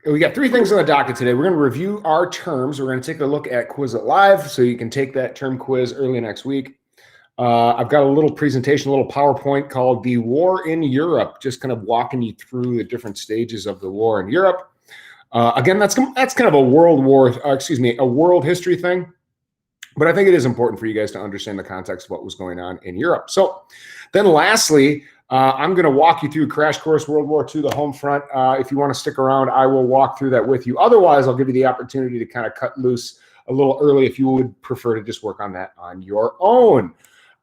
We got three things on the docket today. We're going to review our terms. We're going to take a look at Quizlet Live, so you can take that term quiz early next week. I've got a little presentation, a little PowerPoint called The War in Europe, just kind of walking you through the different stages of the war in Europe. Again, that's kind of a a world history thing. But I think it is important for you guys to understand the context of what was going on in Europe. So then lastly, I'm going to walk you through Crash Course World War II, the home front. If you want to stick around, I will walk through that with you. Otherwise, I'll give you the opportunity to kind of cut loose a little early if you would prefer to just work on that on your own.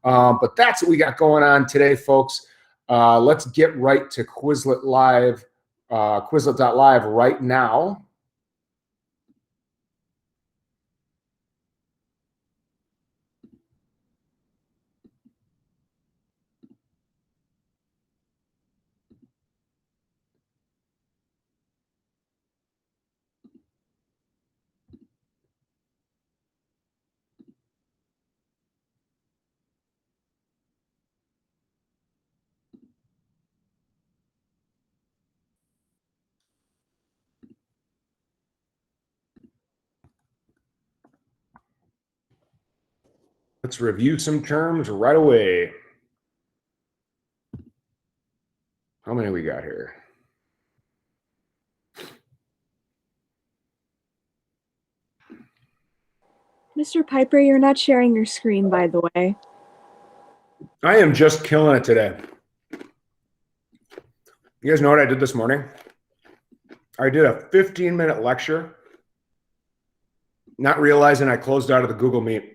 But that's what we got going on today, folks. Let's get right to Quizlet Live, Quizlet.live right now. Let's review some terms right away. How many we got here? Mr. Pieper, you're not sharing your screen, by the way. I am just killing it today. You guys know what I did this morning? I did a 15-minute lecture, not realizing I closed out of the Google Meet.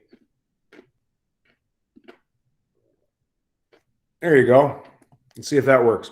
There you go. Let's see if that works.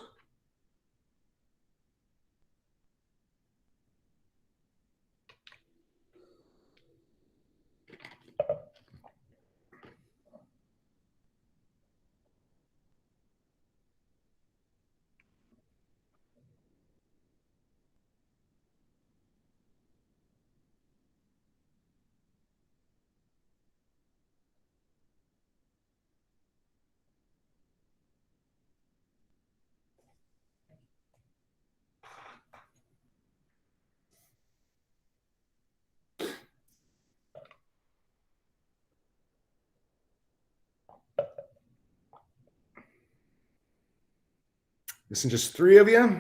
Listen, just three of you,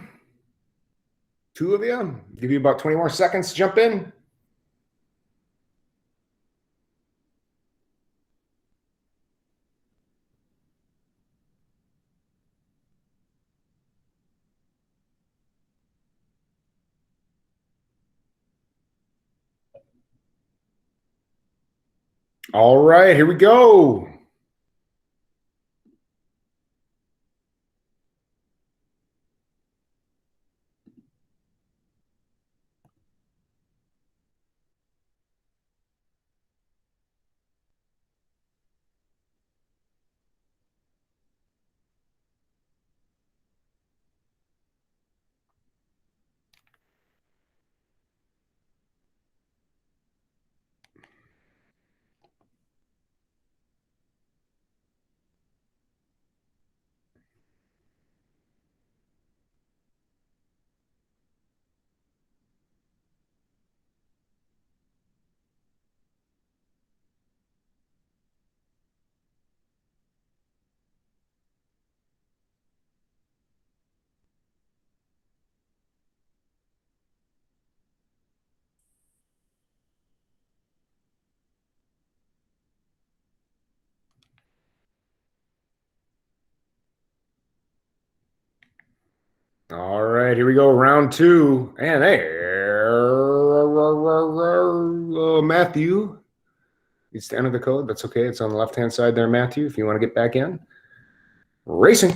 two of you. Give you about 20 more seconds to jump in. All right, here we go. All right, here we go. Round two. And there, Matthew. It's to enter the code. That's okay. It's on the left-hand side there, Matthew, if you want to get back in. Racing.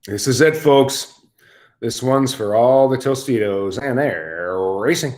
This is it, folks. This one's for all the Tostitos, and they're racing.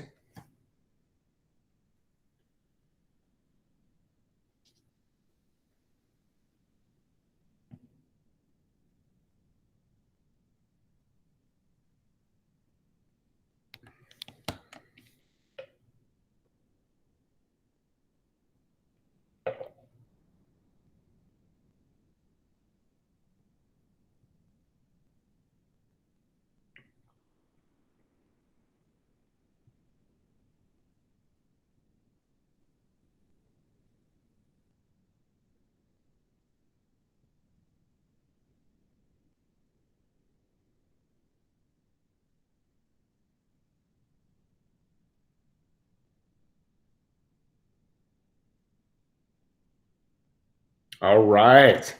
All right.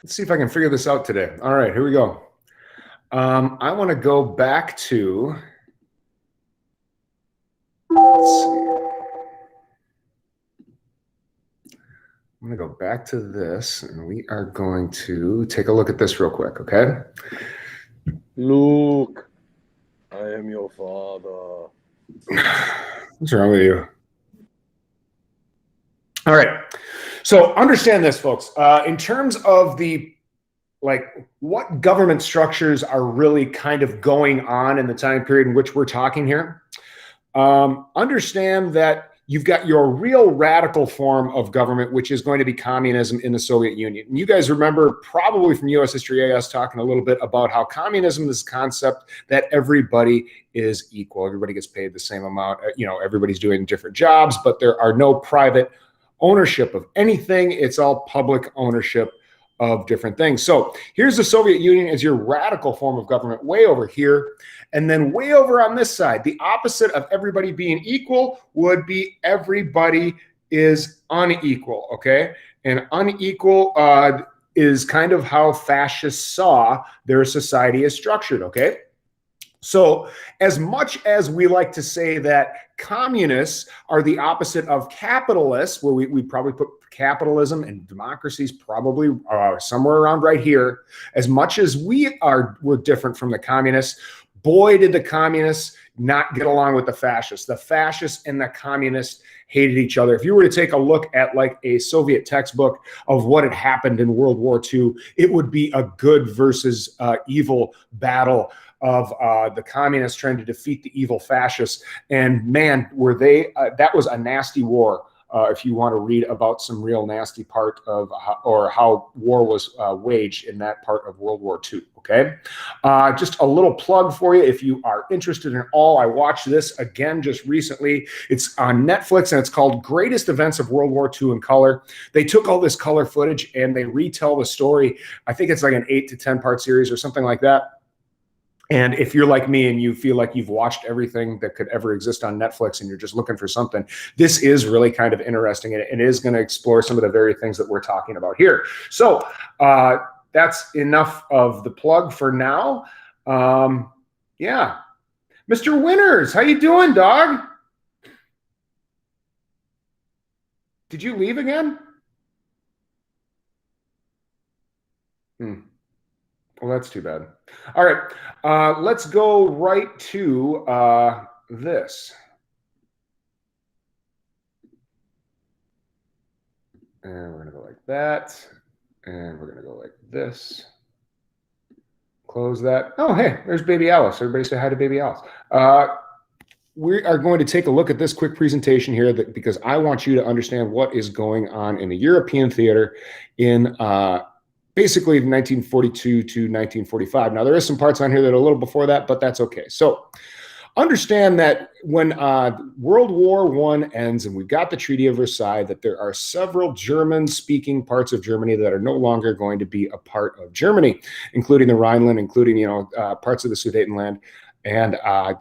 Let's see if I can figure this out today. All right, here we go. I want to go back to, let's see. I'm going to go back to this, and we are going to take a look at this real quick, okay? Luke, I am your father. What's wrong with you? All right. So understand this, folks. In terms of what government structures are really kind of going on in the time period in which we're talking here, understand that you've got your real radical form of government, which is going to be communism in the Soviet Union. And you guys remember probably from US History AS talking a little bit about how communism is this concept that everybody is equal. Everybody gets paid the same amount. Everybody's doing different jobs, but there are no private ownership of anything. It's all public ownership of different things. So here's the Soviet Union as your radical form of government way over here. And then way over on this side, the opposite of everybody being equal would be everybody is unequal, okay? And unequal is kind of how fascists saw their society as structured, okay? So as much as we like to say that communists are the opposite of capitalists, where we probably put capitalism and democracies probably somewhere around right here, as much as we're different from the communists, boy, did the communists not get along with the fascists. The fascists and the communists hated each other. If you were to take a look at like a Soviet textbook of what had happened in World War II, it would be a good versus evil battle of the communists trying to defeat the evil fascists. And man, were they, that was a nasty war. If you want to read about some real nasty part of how war was waged in that part of World War II, okay? Just a little plug for you if you are interested in all. I watched this again just recently. It's on Netflix and it's called Greatest Events of World War II in Color. They took all this color footage and they retell the story. I think it's like an 8 to 10 part series or something like that. And if you're like me and you feel like you've watched everything that could ever exist on Netflix and you're just looking for something, this is really kind of interesting, and it is going to explore some of the very things that we're talking about here. So that's enough of the plug for now. Yeah. Mr. Winters, how you doing, dog? Did you leave again? Well, that's too bad. All right, let's go right to this. And we're going to go like that. And we're going to go like this. Close that. Oh, hey, there's Baby Alice. Everybody say hi to Baby Alice. We are going to take a look at this quick presentation here because I want you to understand what is going on in the European theater in basically 1942 to 1945. Now, there is some parts on here that are a little before that, but that's okay. So understand that when World War I ends and we've got the Treaty of Versailles, that there are several German-speaking parts of Germany that are no longer going to be a part of Germany, including the Rhineland, including parts of the Sudetenland. And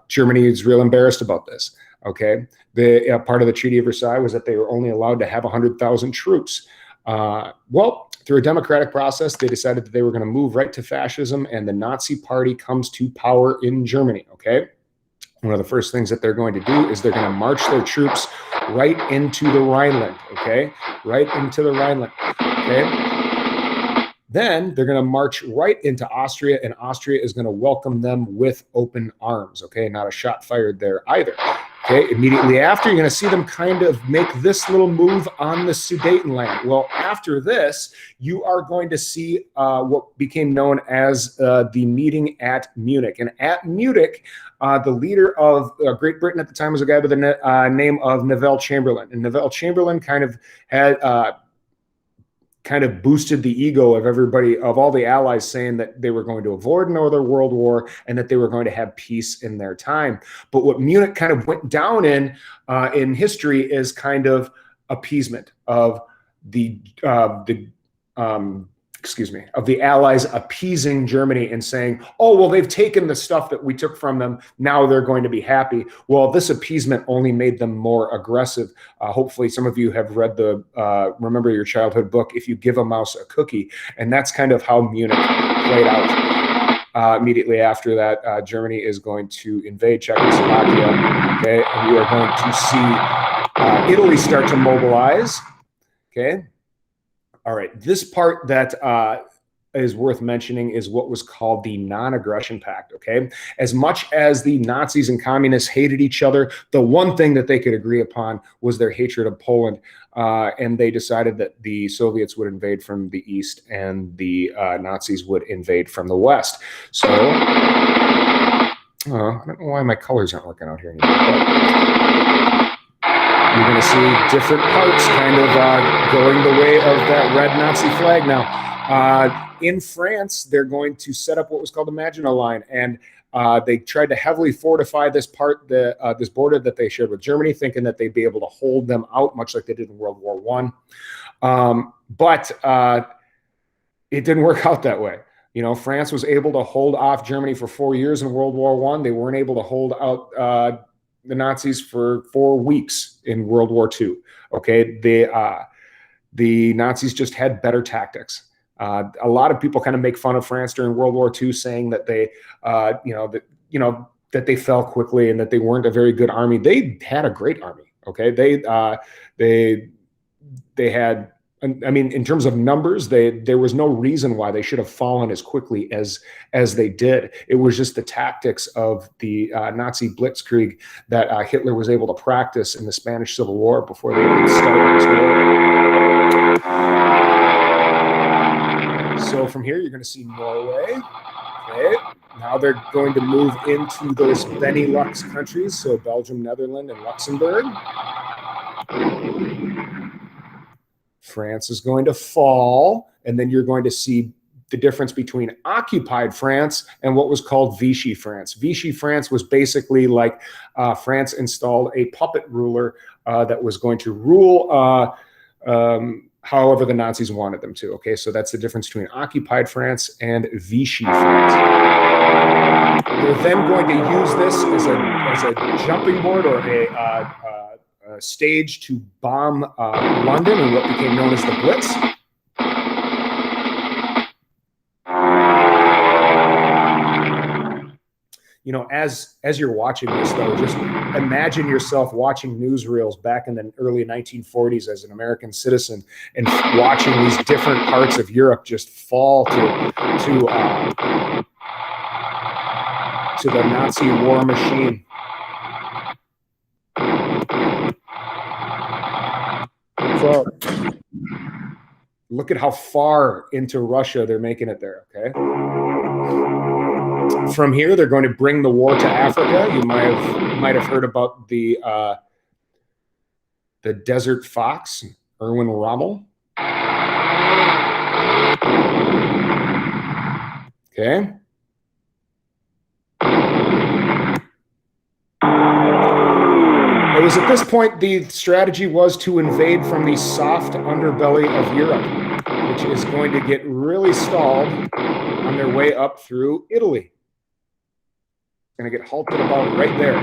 Germany is real embarrassed about this, okay? The part of the Treaty of Versailles was that they were only allowed to have 100,000 troops. Well, through a democratic process, they decided that they were going to move right to fascism, and the Nazi Party comes to power in Germany, okay? One of the first things that they're going to do is they're going to march their troops right into the Rhineland, okay? Right into the Rhineland, okay? Then they're going to march right into Austria, and Austria is going to welcome them with open arms. Okay, not a shot fired there either. Okay, immediately after, you're going to see them kind of make this little move on the Sudetenland. Well, after this, you are going to see what became known as the meeting at Munich. And at Munich, the leader of Great Britain at the time was a guy by the name of Neville Chamberlain. And Neville Chamberlain kind of had boosted the ego of everybody, of all the allies, saying that they were going to avoid another world war and that they were going to have peace in their time. But what Munich kind of went down in history is kind of appeasement of the Allies appeasing Germany and saying, oh, well, they've taken the stuff that we took from them. Now they're going to be happy. Well, this appeasement only made them more aggressive. Hopefully some of you have read the Remember Your Childhood book, If You Give a Mouse a Cookie. And that's kind of how Munich played out. Immediately after that, Germany is going to invade Czechoslovakia. Okay, and you are going to see Italy start to mobilize. Okay. All right, this part that is worth mentioning is what was called the Non-Aggression Pact, okay? As much as the Nazis and communists hated each other, the one thing that they could agree upon was their hatred of Poland, and they decided that the Soviets would invade from the east and the Nazis would invade from the west. So, I don't know why my colors aren't working out here anymore, but you're going to see different parts kind of going the way of that red Nazi flag now. In France, they're going to set up what was called the Maginot Line, and they tried to heavily fortify this part, this border that they shared with Germany, thinking that they'd be able to hold them out, much like they did in World War I. But it didn't work out that way. You know, France was able to hold off Germany for 4 years in World War I. They weren't able to hold out the Nazis for 4 weeks in World War II. Okay, the Nazis just had better tactics. A lot of people kind of make fun of France during World War II, saying that they, that they fell quickly and that they weren't a very good army. They had a great army. Okay, they had. I mean, in terms of numbers, there was no reason why they should have fallen as quickly as they did. It was just the tactics of the Nazi blitzkrieg that Hitler was able to practice in the Spanish Civil War before they even started this war. So from here, you're going to see Norway. Okay. Now they're going to move into those Benelux countries, so Belgium, Netherlands, and Luxembourg. France is going to fall, and then you're going to see the difference between occupied France and what was called Vichy France. Vichy France was basically like France installed a puppet ruler that was going to rule however the Nazis wanted them to. Okay, so that's the difference between occupied France and Vichy France. They're then going to use this as a jumping board or a stage to bomb London and what became known as the Blitz. You know, as you're watching this, though, just imagine yourself watching newsreels back in the early 1940s as an American citizen and watching these different parts of Europe just fall to the Nazi war machine. Look at how far into Russia they're making it there, okay? From here, they're going to bring the war to Africa. You might have heard about the Desert Fox, Erwin Rommel. Okay. It was at this point the strategy was to invade from the soft underbelly of Europe, which is going to get really stalled on their way up through Italy. It's going to get halted about right there.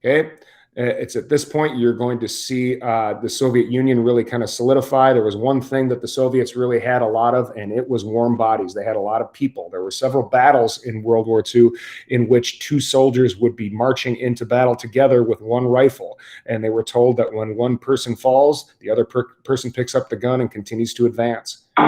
Okay. It's at this point you're going to see the Soviet Union really kind of solidify. There was one thing that the Soviets really had a lot of, and it was warm bodies. They had a lot of people. There were several battles in World War II in which two soldiers would be marching into battle together with one rifle. And they were told that when one person falls, the other person picks up the gun and continues to advance. We'll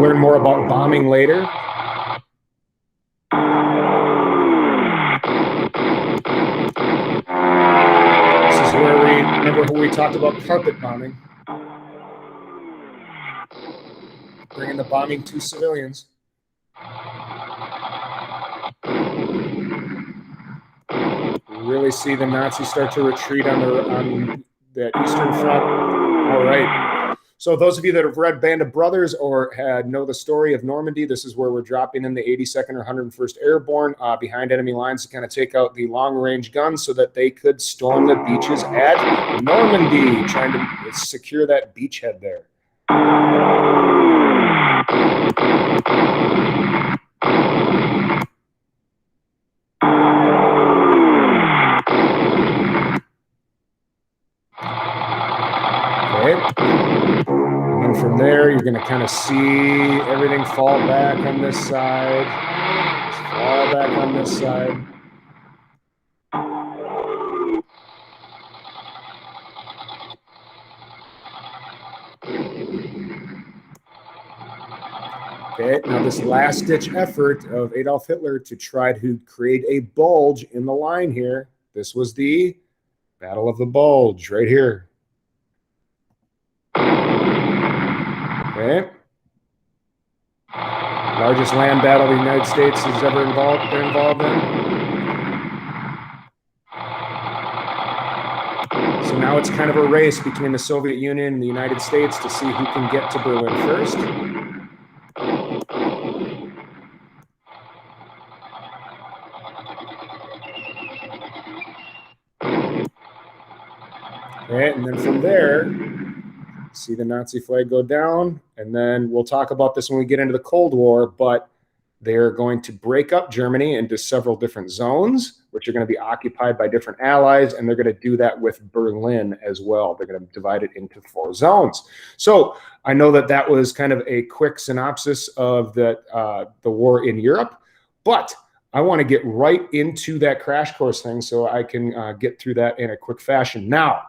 learn more about bombing later. This is where remember we talked about carpet bombing. Bringing the bombing to civilians. Really see the Nazis start to retreat on the Eastern Front. All right. So those of you that have read Band of Brothers or know the story of Normandy, this is where we're dropping in the 82nd or 101st Airborne behind enemy lines to kind of take out the long-range guns so that they could storm the beaches at Normandy, trying to secure that beachhead there. And then from there, you're going to kind of see everything fall back on this side, fall back on this side. Okay, now this last-ditch effort of Adolf Hitler to try to create a bulge in the line here, this was the Battle of the Bulge right here. Okay. Largest land battle the United States has ever been involved in. So now it's kind of a race between the Soviet Union and the United States to see who can get to Berlin first. Okay, and then from there, see the Nazi flag go down, and then we'll talk about this when we get into the Cold War, but they're going to break up Germany into several different zones, which are going to be occupied by different allies, and they're going to do that with Berlin as well. They're going to divide it into 4 zones. So I know that that was kind of a quick synopsis of the war in Europe, but I want to get right into that crash course thing so I can get through that in a quick fashion. Now,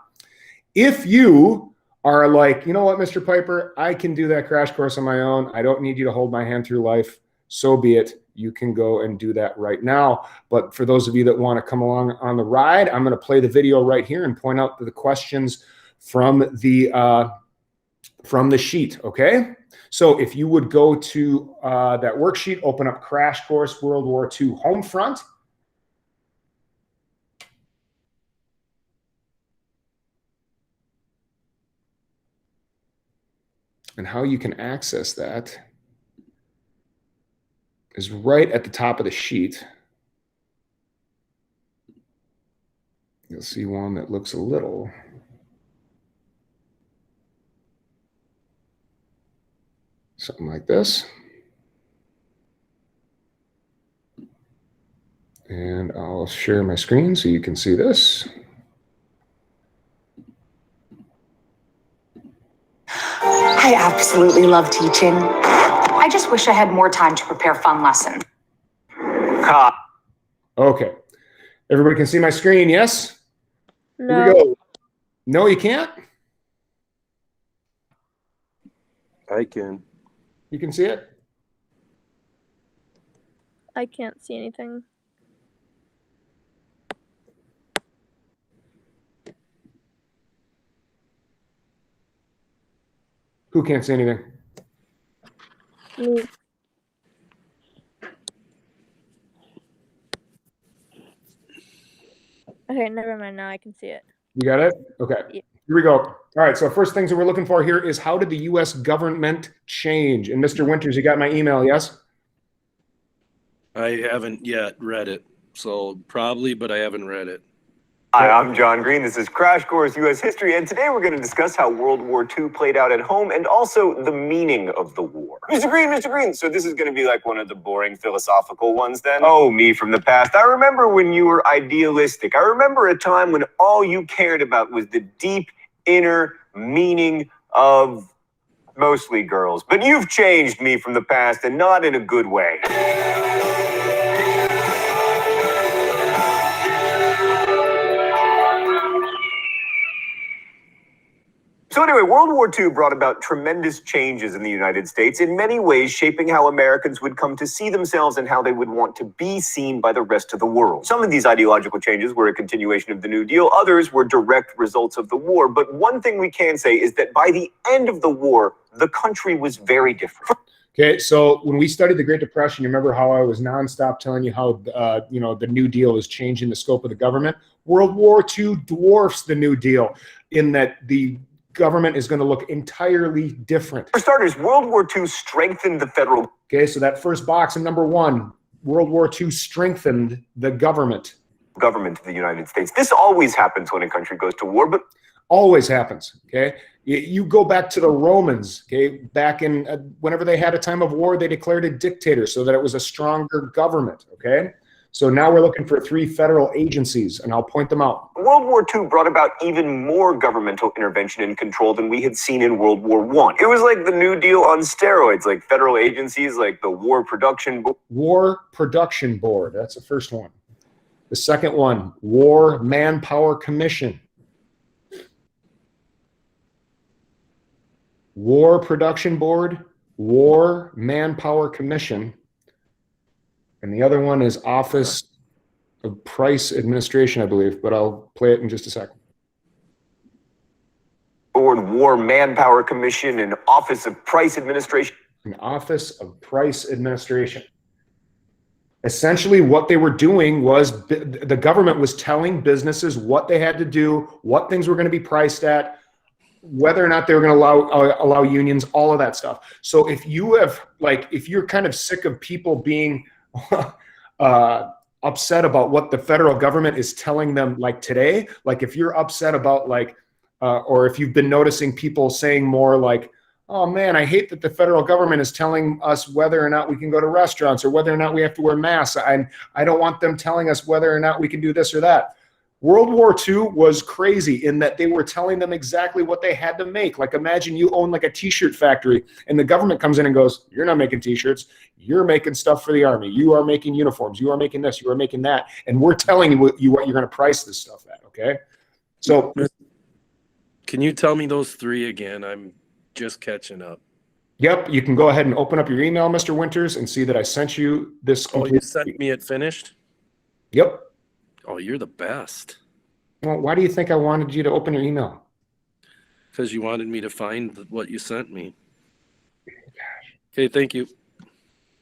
if you are like, you know what, Mr. Pieper, I can do that crash course on my own. I don't need you to hold my hand through life. So be it. You can go and do that right now. But for those of you that want to come along on the ride, I'm going to play the video right here and point out the questions from the sheet, okay? So if you would go to that worksheet, open up Crash Course World War II Home Front. And how you can access that is right at the top of the sheet. You'll see one that looks a little something like this. And I'll share my screen so you can see this. I absolutely love teaching. I just wish I had more time to prepare fun lessons. Okay. Everybody can see my screen, yes? No. Here we go. No, you can't? I can. You can see it? I can't see anything. Who can't see anything? Me. Okay, never mind. Now I can see it. You got it? Okay. Yeah. Here we go. All right. So first things that we're looking for here is how did the U.S. government change? And Mr. Winters, you got my email, yes? I haven't yet read it. So probably, but I haven't read it. Hi, I'm John Green. This is Crash Course U.S. History, and today we're going to discuss how World War II played out at home and also the meaning of the war. Mr. Green, so this is going to be like one of the boring philosophical ones then? Oh, me from the past. I remember when you were idealistic. I remember a time when all you cared about was the deep inner meaning of mostly girls. But you've changed me from the past, and not in a good way. So anyway, World War II brought about tremendous changes in the United States, in many ways shaping how Americans would come to see themselves and how they would want to be seen by the rest of the world. Some of these ideological changes were a continuation of the New Deal, others were direct results of the war. But one thing we can say is that by the end of the war, the country was very different. Okay, so when we studied the Great Depression, you remember how I was nonstop telling you how the New Deal is changing the scope of the government? World War II dwarfs the New Deal in that the government is going to look entirely different. For starters, World War II strengthened the federal. Okay, so that first box in number 1, World War II strengthened the government. Government of the United States. This always happens when a country goes to war, but always happens. Okay, you go back to the Romans. Okay, back in whenever they had a time of war, they declared a dictator so that it was a stronger government. Okay, so now we're looking for 3 federal agencies, and I'll point them out. World War II brought about even more governmental intervention and control than we had seen in World War I. It was like the New Deal on steroids, like federal agencies like the War Production Board. That's the first one. The second one, War Manpower Commission. War Production Board, War Manpower Commission. And the other one is Office of Price Administration, I believe, but I'll play it in just a second. Board, War Manpower Commission, and Office of Price Administration. An Office of Price Administration. Essentially, what they were doing was the government was telling businesses what they had to do, what things were going to be priced at, whether or not they were going to allow unions, all of that stuff. So if you have, like, if you're kind of sick of people being upset about what the federal government is telling them, like today, like if you're upset about or if you've been noticing people saying more like, oh man, I hate that the federal government is telling us whether or not we can go to restaurants or whether or not we have to wear masks. I don't want them telling us whether or not we can do this or that. World War II was crazy in that they were telling them exactly what they had to make. Like imagine you own like a t-shirt factory and the government comes in and goes, you're not making t-shirts, you're making stuff for the army, you are making uniforms, you are making this, you are making that, and we're telling you what you're going to price this stuff at, okay? So can you tell me those 3 again? I'm just catching up. Yep, you can go ahead and open up your email, Mr. Winters, and see that I sent you this complete. Oh, you sent me it finished? Yep. Oh, you're the best. Well, why do you think I wanted you to open your email? Because you wanted me to find what you sent me. Okay, thank you.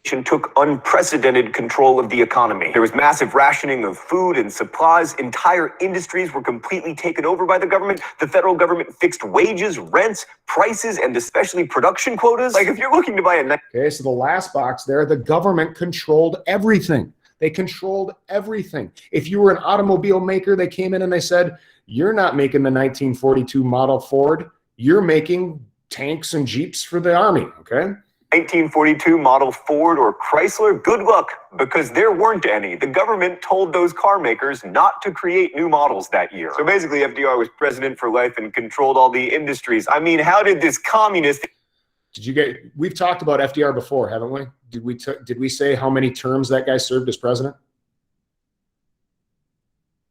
Took unprecedented control of the economy. There was massive rationing of food and supplies. Entire industries were completely taken over by the government. The federal government fixed wages, rents, prices, and especially production quotas. Like if you're looking to buy a... Okay, so the last box there, the government controlled everything. They controlled everything. If you were an automobile maker, they came in and they said, you're not making the 1942 model Ford. You're making tanks and Jeeps for the Army, okay? 1942 model Ford or Chrysler, good luck, because there weren't any. The government told those car makers not to create new models that year. So basically, FDR was president for life and controlled all the industries. I mean, how did this communist... We've talked about FDR before, haven't we? Did we say how many terms that guy served as president?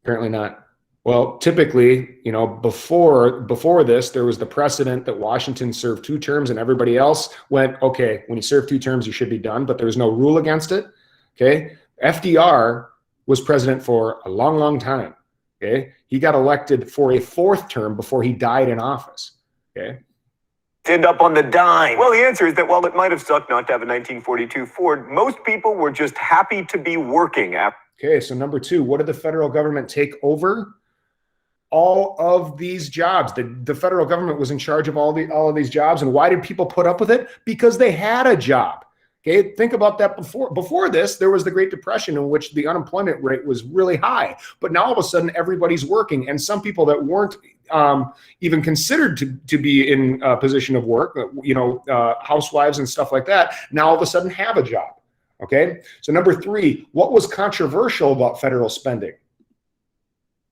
Apparently not. Well, typically, you know, before this, there was the precedent that Washington served 2 terms and everybody else went, okay, when you serve 2 terms, you should be done, but there was no rule against it, okay? FDR was president for a long, long time, okay? He got elected for a 4th term before he died in office, okay? End up on the dime? Well, the answer is that while it might have sucked not to have a 1942 Ford, most people were just happy to be working after. Okay, so number 2, what did the federal government take over? All of these jobs. The federal government was in charge of all of these jobs. And why did people put up with it? Because they had a job. Okay, think about that. Before this, there was the Great Depression in which the unemployment rate was really high. But now all of a sudden, everybody's working. And some people that weren't even considered to be in a position of work, housewives and stuff like that, now all of a sudden have a job. Okay, so number 3, what was controversial about federal spending?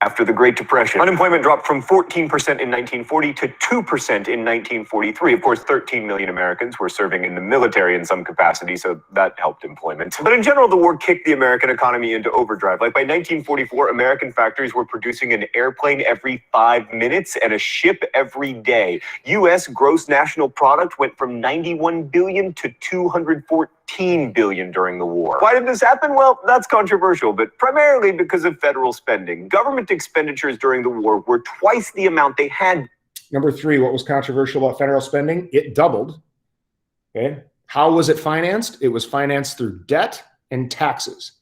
after the Great Depression. Unemployment dropped from 14% in 1940 to 2% in 1943. Of course, 13 million Americans were serving in the military in some capacity, so that helped employment. But in general, the war kicked the American economy into overdrive. Like by 1944, American factories were producing an airplane every 5 minutes and a ship every day. U.S. gross national product went from 91 billion to 214 billion during the war. Why did this happen? Well, that's controversial, but primarily because of federal spending. Government expenditures during the war were twice the amount they had. Number 3, what was controversial about federal spending? It doubled. Okay. How was it financed? It was financed through debt and taxes.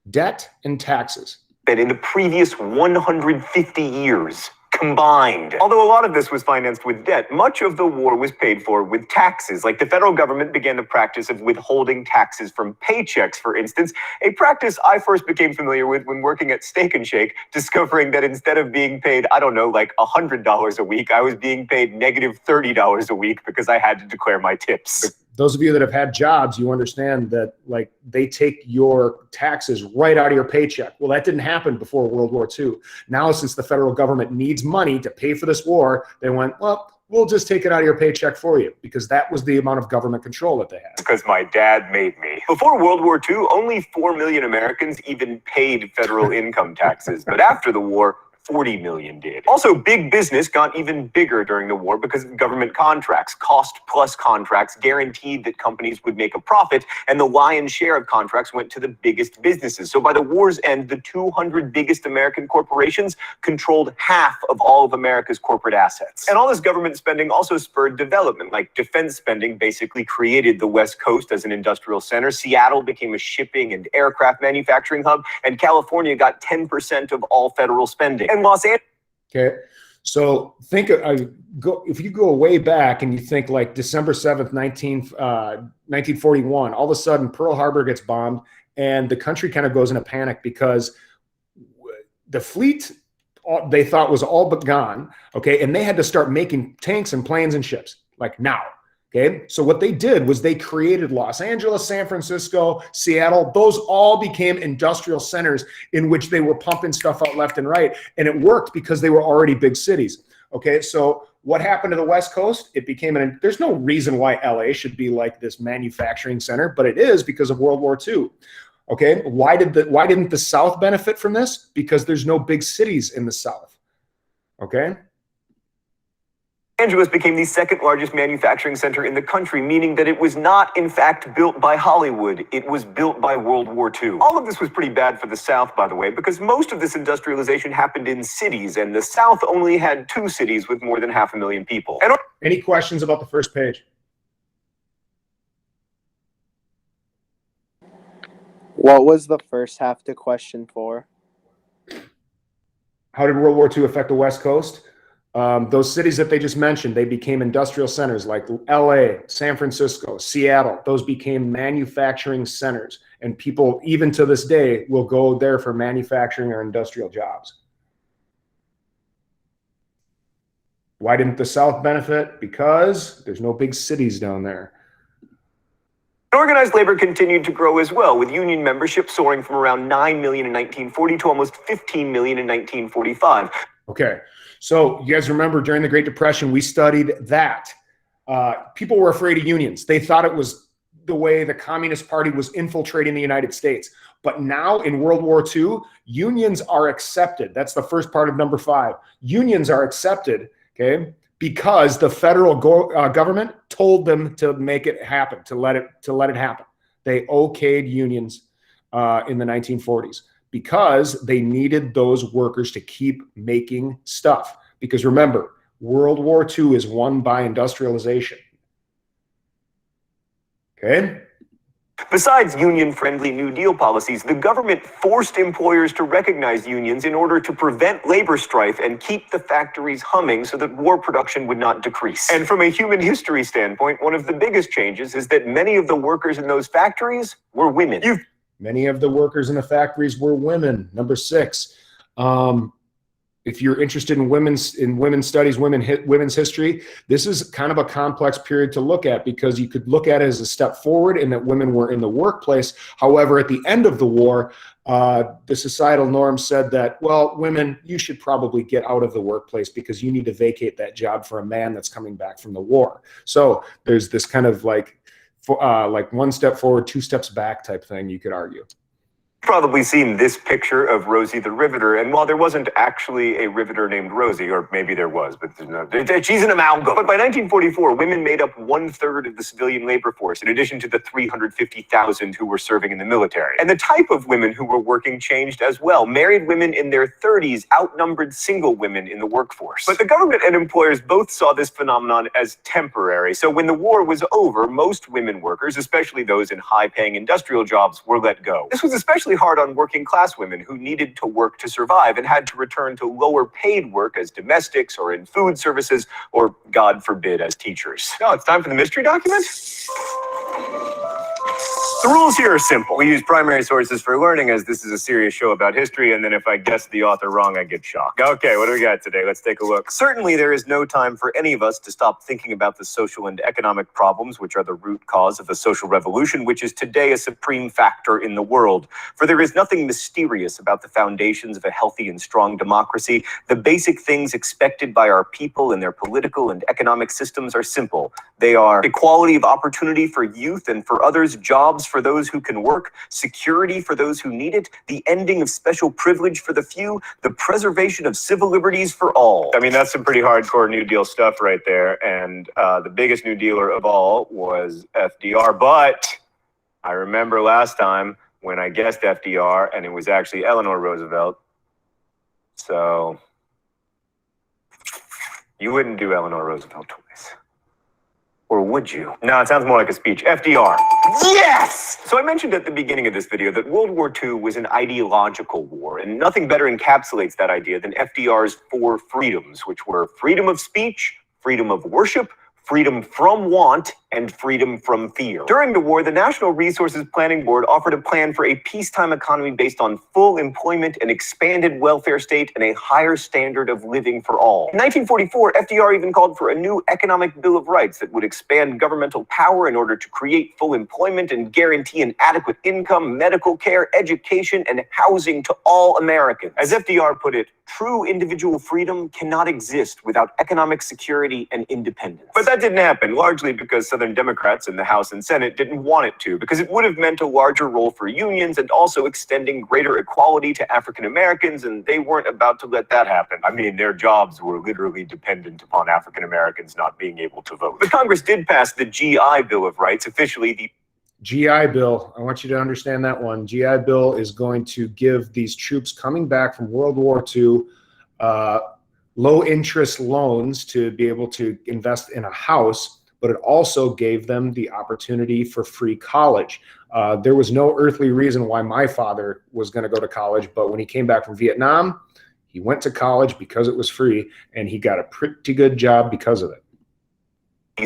Debt and taxes. And in the previous 150 years combined. Although a lot of this was financed with debt, much of the war was paid for with taxes. Like the federal government began the practice of withholding taxes from paychecks, for instance, a practice I first became familiar with when working at Steak and Shake, discovering that instead of being paid, I don't know, like $100 a week, I was being paid negative $30 a week because I had to declare my tips. Those of you that have had jobs, you understand that like they take your taxes right out of your paycheck. Well, that didn't happen before World War II. Now, since the federal government needs money to pay for this war, they went, well, we'll just take it out of your paycheck for you, because that was the amount of government control that they had. Because my dad made me. Before World War II, only 4 million Americans even paid federal income taxes. But after the war, 40 million did. Also, big business got even bigger during the war because government contracts, cost-plus contracts, guaranteed that companies would make a profit, and the lion's share of contracts went to the biggest businesses. So by the war's end, the 200 biggest American corporations controlled half of all of America's corporate assets. And all this government spending also spurred development, like defense spending basically created the West Coast as an industrial center. Seattle became a shipping and aircraft manufacturing hub, and California got 10% of all federal spending. And Los Angeles. Okay, so think if you go way back and you think like December 7th, 1941, all of a sudden Pearl Harbor gets bombed and the country kind of goes in a panic because the fleet they thought was all but gone. Okay, and they had to start making tanks and planes and ships like now. Okay, so what they did was they created Los Angeles, San Francisco, Seattle. Those all became industrial centers in which they were pumping stuff out left and right. And it worked because they were already big cities. Okay, so what happened to the West Coast? It became there's no reason why LA should be like this manufacturing center, but it is because of World War II. Okay, why didn't the South benefit from this? Because there's no big cities in the South. Okay. Angeles became the second largest manufacturing center in the country, meaning that it was not, in fact, built by Hollywood. It was built by World War II. All of this was pretty bad for the South, by the way, because most of this industrialization happened in cities, and the South only had 2 cities with more than 500,000 people. And any questions about the first page? What was the first half to question 4? How did World War II affect the West Coast? Those cities that they just mentioned, they became industrial centers like LA, San Francisco, Seattle. Those became manufacturing centers. And people, even to this day, will go there for manufacturing or industrial jobs. Why didn't the South benefit? Because there's no big cities down there. organized labor continued to grow as well, with union membership soaring from around 9 million in 1940 to almost 15 million in 1945. Okay. So you guys remember during the Great Depression, we studied that. People were afraid of unions. They thought it was the way the Communist Party was infiltrating the United States. But now in World War II, unions are accepted. That's the first part of number 5. Unions are accepted, okay, because the federal government told them to make it happen, to let it happen. They okayed unions in the 1940s. Because they needed those workers to keep making stuff. Because remember, World War II is won by industrialization. Okay? Besides union-friendly New Deal policies, the government forced employers to recognize unions in order to prevent labor strife and keep the factories humming so that war production would not decrease. And from a human history standpoint, one of the biggest changes is that many of the workers in those factories were women. Many of the workers in the factories were women. Number 6. if you're interested in women's studies, women's history, this is kind of a complex period to look at, because you could look at it as a step forward in that women were in the workplace. However, at the end of the war, the societal norm said that, well, women, you should probably get out of the workplace because you need to vacate that job for a man that's coming back from the war. So there's this kind of like one step forward, two steps back type thing, you could argue. Probably seen this picture of Rosie the Riveter, and while there wasn't actually a riveter named Rosie, or maybe there was, but she's an amalgam. But by 1944, women made up 1/3 of the civilian labor force, in addition to the 350,000 who were serving in the military. And the type of women who were working changed as well. Married women in their 30s outnumbered single women in the workforce. But the government and employers both saw this phenomenon as temporary. So when the war was over, most women workers, especially those in high-paying industrial jobs, were let go. This was especially hard on working class women who needed to work to survive and had to return to lower paid work as domestics or in food services, or God forbid, as teachers. Now it's time for the mystery document. The rules here are simple. We use primary sources for learning, as this is a serious show about history, and then if I guess the author wrong, I get shocked. Okay, what do we got today? Let's take a look. Certainly there is no time for any of us to stop thinking about the social and economic problems which are the root cause of the social revolution, which is today a supreme factor in the world. For there is nothing mysterious about the foundations of a healthy and strong democracy. The basic things expected by our people in their political and economic systems are simple. They are equality of opportunity for youth and for others, jobs for those who can work, security for those who need it, the ending of special privilege for the few, the preservation of civil liberties for all. I mean, that's some pretty hardcore New Deal stuff right there. And the biggest New Dealer of all was FDR. But I remember last time when I guessed FDR and it was actually Eleanor Roosevelt. So you wouldn't do Eleanor Roosevelt twice. Or would you? No, it sounds more like a speech. FDR. Yes! So I mentioned at the beginning of this video that World War II was an ideological war, and nothing better encapsulates that idea than FDR's 4 freedoms, which were freedom of speech, freedom of worship, freedom from want, and freedom from fear. During the war, the National Resources Planning Board offered a plan for a peacetime economy based on full employment, an expanded welfare state, and a higher standard of living for all. In 1944, FDR even called for a new economic Bill of Rights that would expand governmental power in order to create full employment and guarantee an adequate income, medical care, education, and housing to all Americans. As FDR put it, true individual freedom cannot exist without economic security and independence. But that didn't happen, largely because Southern Democrats in the House and Senate didn't want it to, because it would have meant a larger role for unions and also extending greater equality to African Americans, and they weren't about to let that happen. I mean, their jobs were literally dependent upon African Americans not being able to vote. But Congress did pass the GI Bill of Rights, officially the GI Bill, I want you to understand that one. GI Bill is going to give these troops coming back from World War II low interest loans to be able to invest in a house, but it also gave them the opportunity for free college. There was no earthly reason why my father was going to go to college, but when he came back from Vietnam, he went to college because it was free, and he got a pretty good job because of it.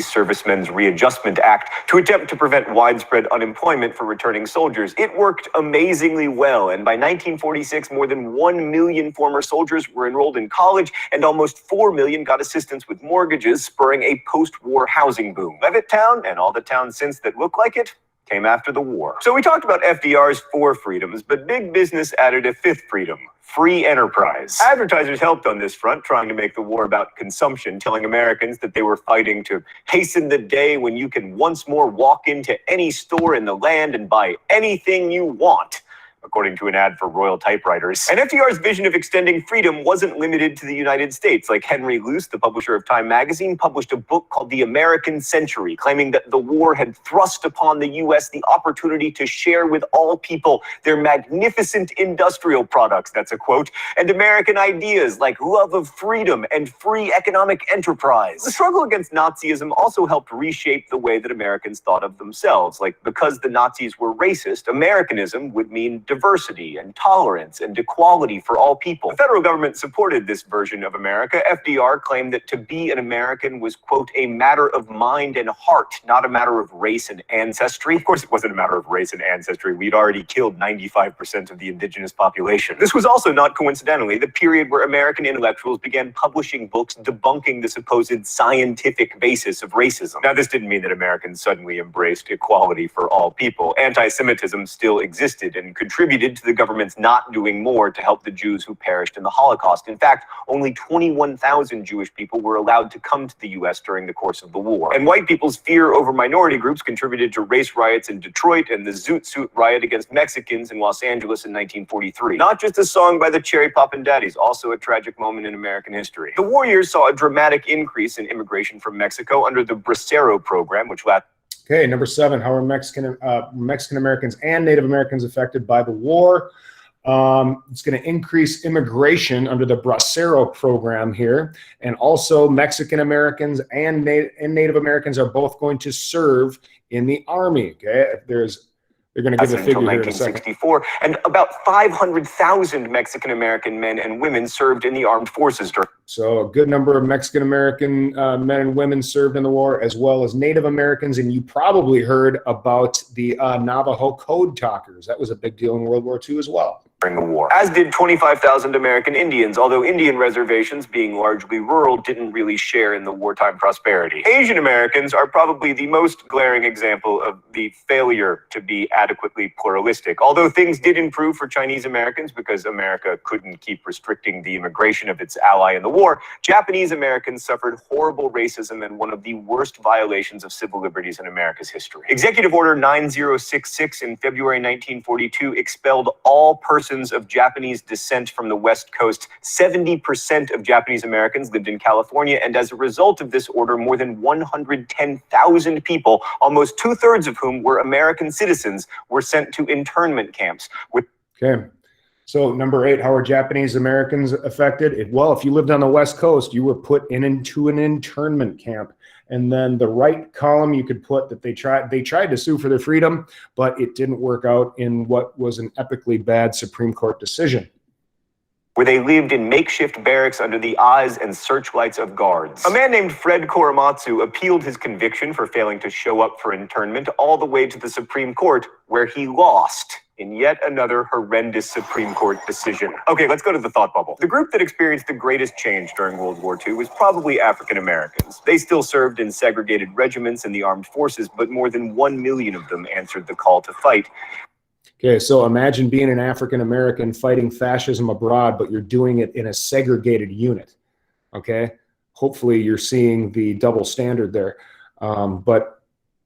Servicemen's Readjustment Act to attempt to prevent widespread unemployment for returning soldiers. It worked amazingly well, and by 1946, more than 1 million former soldiers were enrolled in college, and almost 4 million got assistance with mortgages, spurring a post-war housing boom. Levittown, and all the towns since that look like it, came after the war. So we talked about FDR's 4 freedoms, but big business added a 5th freedom: free enterprise. Advertisers helped on this front, trying to make the war about consumption, telling Americans that they were fighting to hasten the day when you can once more walk into any store in the land and buy anything you want, according to an ad for Royal Typewriters. And FDR's vision of extending freedom wasn't limited to the United States. Like Henry Luce, the publisher of Time magazine, published a book called The American Century, claiming that the war had thrust upon the U.S. the opportunity to share with all people their magnificent industrial products, that's a quote, and American ideas like love of freedom and free economic enterprise. The struggle against Nazism also helped reshape the way that Americans thought of themselves. Like, because the Nazis were racist, Americanism would mean diversity and tolerance and equality for all people. The federal government supported this version of America. FDR claimed that to be an American was, quote, a matter of mind and heart, not a matter of race and ancestry. Of course, it wasn't a matter of race and ancestry. We'd already killed 95% of the indigenous population. This was also, not coincidentally, the period where American intellectuals began publishing books debunking the supposed scientific basis of racism. Now, this didn't mean that Americans suddenly embraced equality for all people. Anti-Semitism still existed and contributed to the government's not doing more to help the Jews who perished in the Holocaust. In fact, only 21,000 Jewish people were allowed to come to the U.S. during the course of the war. And white people's fear over minority groups contributed to race riots in Detroit and the Zoot Suit riot against Mexicans in Los Angeles in 1943. Not just a song by the Cherry Poppin' Daddies, also a tragic moment in American history. The war years saw a dramatic increase in immigration from Mexico under the Bracero program, which lasted. Okay, number 7, how are Mexican Americans and Native Americans affected by the war? It's going to increase immigration under the Bracero program here. And also Mexican Americans and Native Americans are both going to serve in the Army. Okay, they're going to give a figure here in a second. 1964, and about 500,000 Mexican American men and women served in the armed forces during. So a good number of Mexican American men and women served in the war, as well as Native Americans. And you probably heard about the Navajo Code Talkers. That was a big deal in World War II as well. During the war, as did 25,000 American Indians, although Indian reservations, being largely rural, didn't really share in the wartime prosperity. Asian Americans are probably the most glaring example of the failure to be adequately pluralistic. Although things did improve for Chinese Americans because America couldn't keep restricting the immigration of its ally in the war, Japanese Americans suffered horrible racism and one of the worst violations of civil liberties in America's history. Executive Order 9066 in February 1942 expelled all persons of Japanese descent from the West Coast. 70% of Japanese Americans lived in California, and as a result of this order, more than 110,000 people, almost 2/3 of whom were American citizens, were sent to internment camps. Okay. So number 8, how are Japanese Americans affected? Well, if you lived on the West Coast, you were put into an internment camp. And then the right column, you could put that they tried to sue for their freedom, but it didn't work out in what was an epically bad Supreme Court decision. Where they lived in makeshift barracks under the eyes and searchlights of guards. A man named Fred Korematsu appealed his conviction for failing to show up for internment all the way to the Supreme Court, where he lost in yet another horrendous Supreme Court decision. Okay, let's go to the thought bubble. The group that experienced the greatest change during World War II was probably African Americans. They still served in segregated regiments in the armed forces, but more than 1 million of them answered the call to fight. Okay, so imagine being an African American fighting fascism abroad, but you're doing it in a segregated unit. Okay, hopefully you're seeing the double standard there. But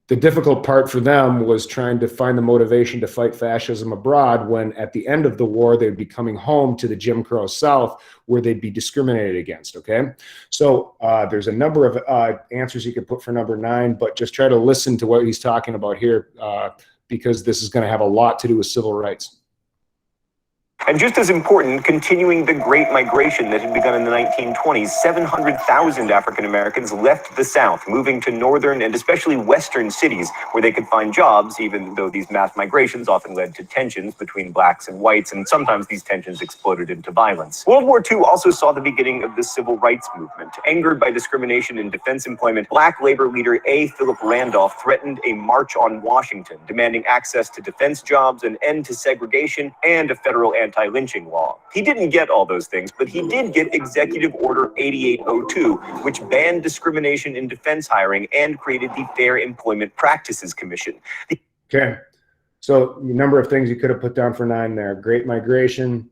the difficult part for them was trying to find the motivation to fight fascism abroad when at the end of the war, they'd be coming home to the Jim Crow South where they'd be discriminated against, okay? So there's a number of answers you could put for number 9, but just try to listen to what he's talking about here because this is gonna have a lot to do with civil rights. And just as important, continuing the Great Migration that had begun in the 1920s, 700,000 African Americans left the South, moving to northern and especially western cities where they could find jobs, even though these mass migrations often led to tensions between blacks and whites, and sometimes these tensions exploded into violence. World War II also saw the beginning of the civil rights movement. Angered by discrimination in defense employment, black labor leader A. Philip Randolph threatened a march on Washington, demanding access to defense jobs, an end to segregation, and a federal anti-lynching law. He didn't get all those things, but he did get Executive Order 8802, which banned discrimination in defense hiring and created the Fair Employment Practices Commission. Okay, so a number of things you could have put down for 9 there. Great Migration.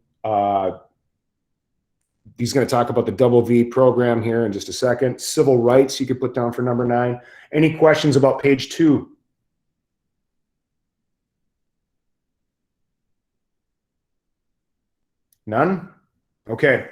He's going to talk about the Double V program here in just a second. Civil rights you could put down for number 9. Any questions about page 2? None? Okay.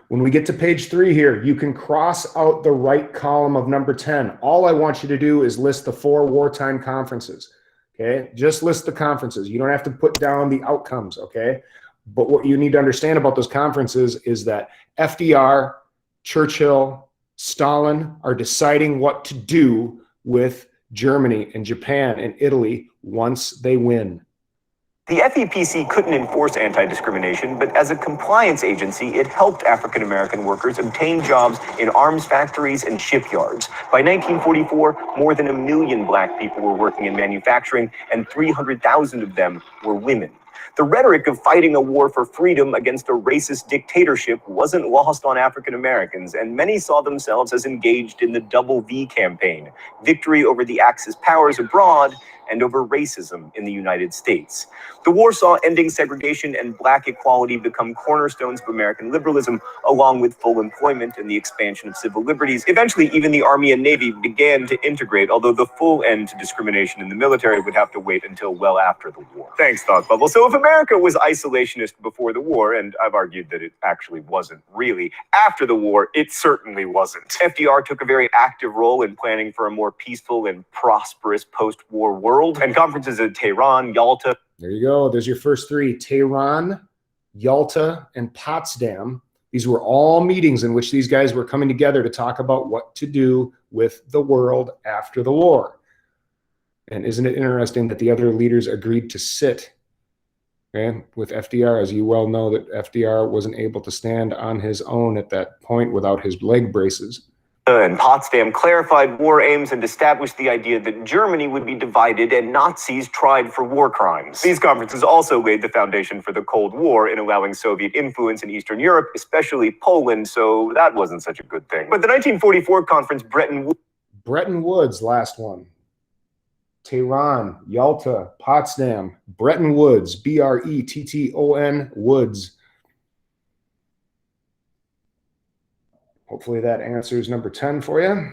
When we get to page 3 here, you can cross out the right column of number 10. All I want you to do is list the 4 wartime conferences. Okay? Just list the conferences. You don't have to put down the outcomes, okay? But what you need to understand about those conferences is that FDR, Churchill, Stalin are deciding what to do with Germany and Japan and Italy once they win. The FEPC couldn't enforce anti-discrimination, but as a compliance agency, it helped African American workers obtain jobs in arms factories and shipyards. By 1944, more than 1 million Black people were working in manufacturing, and 300,000 of them were women. The rhetoric of fighting a war for freedom against a racist dictatorship wasn't lost on African Americans, and many saw themselves as engaged in the Double V campaign, victory over the Axis powers abroad and over racism in the United States. The war saw ending segregation and Black equality become cornerstones of American liberalism, along with full employment and the expansion of civil liberties. Eventually, even the Army and Navy began to integrate, although the full end to discrimination in the military would have to wait until well after the war. Thanks, Thought Bubble. So if America was isolationist before the war, and I've argued that it actually wasn't really, after the war, it certainly wasn't. FDR took a very active role in planning for a more peaceful and prosperous post-war world, and conferences at Tehran, Yalta. There you go. There's your first three: Tehran, Yalta, and Potsdam. These were all meetings in which these guys were coming together to talk about what to do with the world after the war. And isn't it interesting that the other leaders agreed to sit, okay, with FDR? As you well know, that FDR wasn't able to stand on his own at that point without his leg braces. And Potsdam clarified war aims and established the idea that Germany would be divided and Nazis tried for war crimes. These conferences also laid the foundation for the Cold War in allowing Soviet influence in Eastern Europe, especially Poland, so that wasn't such a good thing. But the 1944 conference, Bretton Woods, last one. Tehran, Yalta, Potsdam, Bretton Woods, Bretton Woods. Hopefully that answers number 10 for you.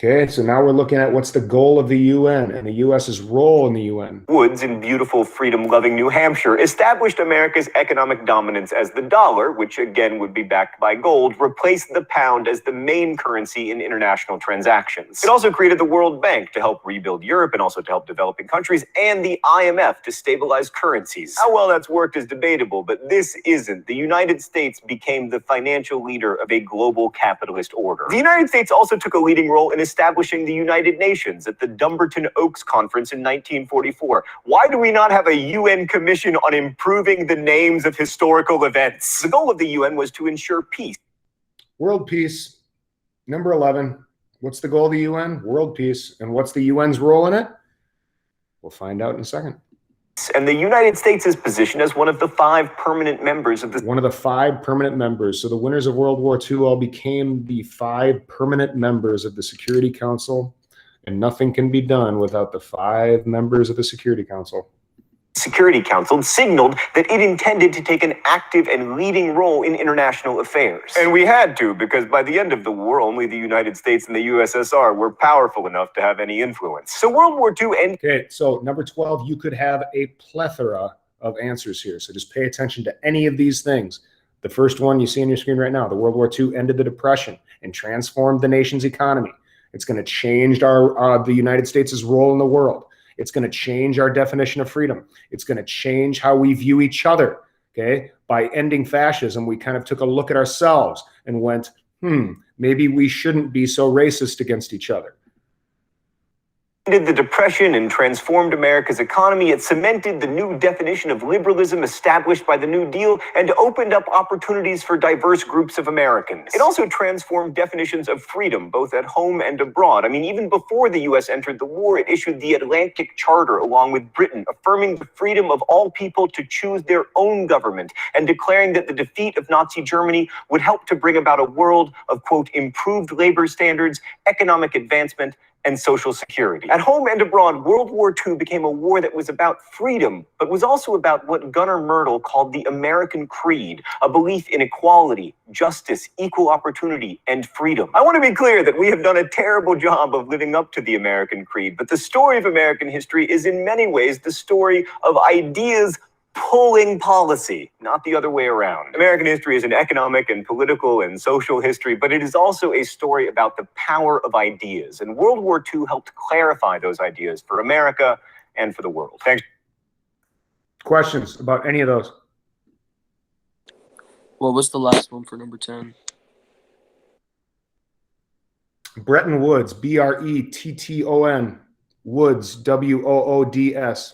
Okay, so now we're looking at what's the goal of the UN and the U.S.'s role in the UN. Woods in beautiful, freedom-loving New Hampshire established America's economic dominance as the dollar, which again would be backed by gold, replaced the pound as the main currency in international transactions. It also created the World Bank to help rebuild Europe and also to help developing countries, and the IMF to stabilize currencies. How well that's worked is debatable, but this isn't. The United States became the financial leader of a global capitalist order. The United States also took a leading role in establishing the United Nations at the Dumbarton Oaks Conference in 1944. Why do we not have a UN commission on improving the names of historical events? The goal of the UN was to ensure peace. World peace. Number 11. What's the goal of the UN? World peace. And what's the UN's role in it? We'll find out in a second. And the United States is positioned as one of the 5 permanent members of the... One of the 5 permanent members. So the winners of World War II all became the 5 permanent members of the Security Council, and nothing can be done without the 5 members of the Security Council. Security Council signaled that it intended to take an active and leading role in international affairs. And we had to, because by the end of the war, only the United States and the USSR were powerful enough to have any influence. So World War II ended... Okay, so number 12, you could have a plethora of answers here. So just pay attention to any of these things. The first one you see on your screen right now, the World War II ended the Depression and transformed the nation's economy. It's going to change the United States' role in the world. It's going to change our definition of freedom. It's going to change how we view each other, okay? By ending fascism, we kind of took a look at ourselves and went, maybe we shouldn't be so racist against each other. Ended the Depression and transformed America's economy. It cemented the new definition of liberalism established by the New Deal and opened up opportunities for diverse groups of Americans. It also transformed definitions of freedom, both at home and abroad. I mean, even before the U.S. entered the war, it issued the Atlantic Charter along with Britain, affirming the freedom of all people to choose their own government and declaring that the defeat of Nazi Germany would help to bring about a world of, quote, improved labor standards, economic advancement, and social security. At home and abroad, World War II became a war that was about freedom, but was also about what Gunnar Myrdal called the American Creed, a belief in equality, justice, equal opportunity, and freedom. I want to be clear that we have done a terrible job of living up to the American Creed, but the story of American history is in many ways the story of ideas pulling policy, not the other way around. American history is an economic and political and social history, but it is also a story about the power of ideas. And World War II helped clarify those ideas for America and for the world. Thanks. Questions about any of those? What was the last one for number 10? Bretton Woods, Bretton. Woods, Woods.